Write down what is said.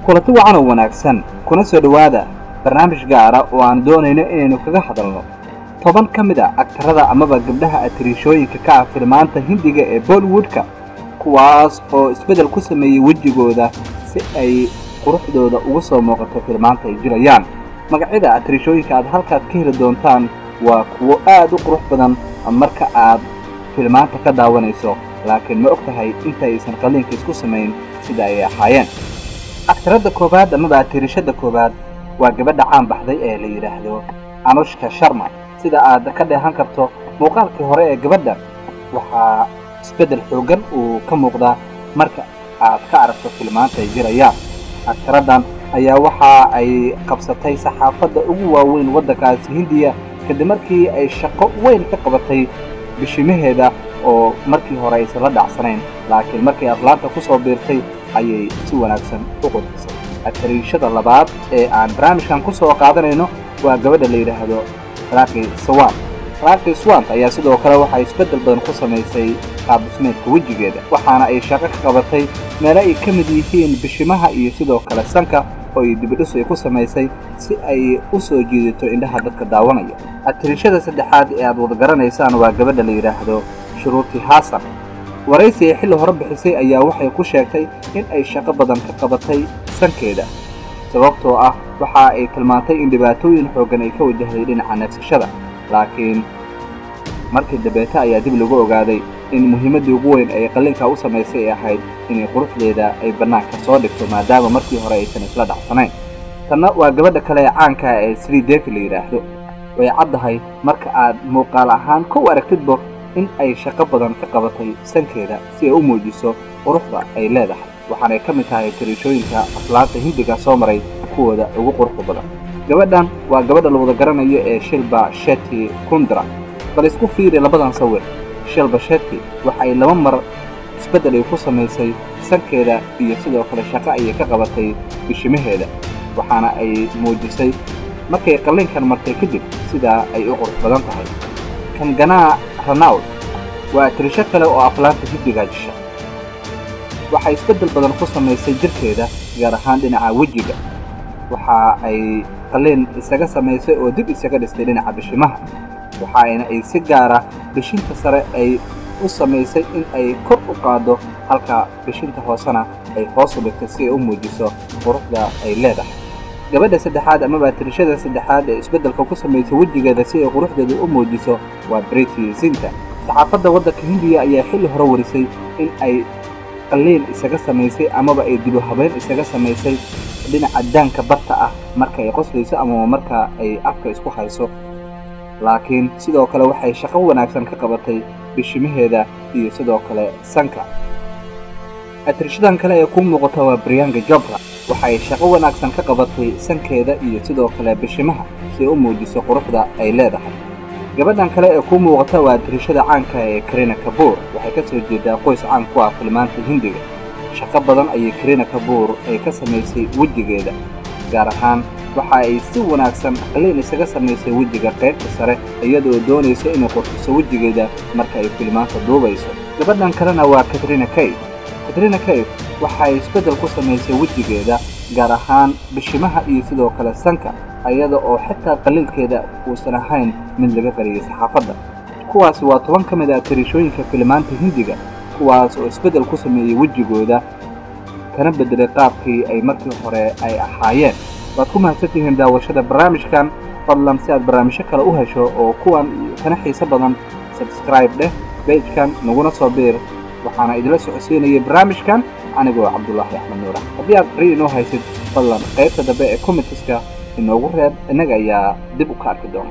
kulanti wacan oo wanaagsan kuna soo dhawaada barnaamij gaar ah oo aan doonayno inaynu kaga hadalno toban ka mid ah aktarada amaba gabdhaha atriishooyinka ka ah filmaanta Hindiga ee Bollywoodka kuwaas oo isbedel ku sameeyay wajigooda si ay quruxdooda ugu soo muuqato filmaanta ay jirayaan. magacyada atriishooyinka aad halkaas ka heli doontaan waa kuwo aad u qurux badan marka aad filmaanta ka daawanayso, laakiin ma ogtahay inta aysan qaliinka isku sameyn sida ay ahaayeen. aktarada koobaad amaba atriishada koobaad waa gabadha caan baxday ee la yiraahdo Anushka Sharma. sida aad ka dheehan karto muuqaalkii hore ee gabadha waxaa isbedel xoogan uu ka muuqdaa marka aad ka aragto filmaanta ay jirayaan. aktaradan ayaa waxa ay qabsatay saxaafadda ugu waaweyn waddankaasi Hindiya kadib markii ay shaqo weyn ka qabatay bishimaheeda oo markii hore aysan la dhacsanayn, laakiin markii Atlanta ku soo biirtay ayay si wanaagsan u qodisay. atriishada labaad ee aan barnaamijkan ku soo qaadanayno waa gabadha la yiraahdo Rakhi Sawant. Rakhi Sawant ayaa sidoo kale waxay isbedel badan ku sameysay qaab dhismeedka wajigeeda, waxaana ay shaqo ka qabatay meelo ay ka mid yihiin bishimaha iyo sidoo kale sanka oo ay dibadhis ay ku sameysay si ay u soo jiidato indhaha dadka daawanaya. atriishada saddexaad ee aad wada garanaysaan waa gabadha la yiraahdo Shruti Hassan. waraysi ay xilli hore bixisay ayaa waxay ku sheegtay in ay shaqo badan ka qabatay sankeeda, sababtoo ah waxa ay tilmaantay in dhibaatooyin xoogan ay ka wajahday dhinaca neefsashada, laakiin markii dambeeta ayaa dib lagu ogaaday in muhiimadii ugu weyn ay qaliinka u sameysay ay ahayd inay quruxdeeda ay bannaanka soo dhigto maadaama markii hore aysan isla dhacsanayn. tanna waa gabadha kale ee caanka ee Sri Devi la yiraahdo. way caddahay marka aad muuqaal ahaan ku aragtidba in ay shaqo badan ka qabatay sankeeda si ay u muujiso quruxda ay leedahay, waxaanay ka mid tahay atriishooyinka aflaanta Hindiga soo maray kuwooda ugu quruxda badan. gabadhan waa gabadha la wada garanayo ee Shilpa Shetty Kundra. bal isku fiiri labadan sawir. Shilpa Shetty waxa ay laba mar isbedel ay ku sameysay sankeeda iyo sidoo kale shaqo ay ka qabatay bishimaheeda, waxaana ay muujisay markay qaliinkan martay kadib sida ay u qurux badan tahay. Kangana Ranaut waa atriisho kale oo aflaanta Hindiga jisha. waxay isbedel badan ku sameysay jirkeeda gaar ahaan dhinaca wajiga. waxa ay qaliin isaga sameysay oo dib isaga dhistay dhinaca bishimaha, waxaana ay si gaar ah bishinta sare ay u sameysay in ay kor u qaado halka bishinta hoosena ay hoos u dhigtay si ay u muujiso quruxda ay leedahay. gabadha saddexaad amaba atriishada saddexaad ee isbedelka ku sameysay wajigeeda si ay quruxdeeda u muujiso waa Preity Zinta. saxaafadda waddanka Hindiya ayaa xilli hore warisay in ay qaliin isaga sameysay amaba ay dib u habeyn isaga sameysay dhinaca daanka barta ah marka ay qoslayso ama marka ay afka isku hayso, laakiin sidoo kale waxay shaqo wanaagsan ka qabatay bishimaheeda iyo sidoo kale sanka. atriishadan kale ee ku muuqata waa Priyanka Chopra. waxay shaqo wanaagsan ka qabatay sankeeda iyo sidoo kale bishimaha si ay u muujiso quruxda ay leedahay. gabadhan kale ee ku muuqata waa atriishada caanka ee Kareena Kapoor. waxay ka soo jeedaa qoys caan ku ah filmaanta Hindiga. shaqo badan ayay Kareena Kapoor ay ka sameysay wajigeeda, gaar ahaan waxa ay si wanaagsan qaliin isaga sameysay wajiga qaybta sare iyadoo doonaysa inay qurxiso wajigeeda marka ay filmaanta duubayso. gabadhan kalena waa Katrina Kaif. Katrina Kaif waxay isbedel ku sameysay wajigeeda gaar ahaan bishimaha iyo sidoo kale sanka, iyada oo xitaa qaliinkeeda uusan ahayn mid laga qariyay saxaafadda. kuwaasi waa 10 ka mid ah atriishooyinka filmaanta Hindiga kuwaas oo isbedel ku sameeyay wajigooda kana bedelay qaabkii ay markii hore ay ahaayeen. waad ku mahadsantihiin daawashada barnaamijkan. fadlan si aad barnaamijyo kale u hesho oo kuwan kana xiiso badan subscribe dheh page-kan naguna soo biir. waxaana idila socodsiinayay barnaamijkan anigoo Cabdullaahi Axmed Nuur. haddii aad fariin inoo haysid fadlan qaybta dambe ee comments-ka inoogu reeb, innaga ayaa dib u ka arki doona.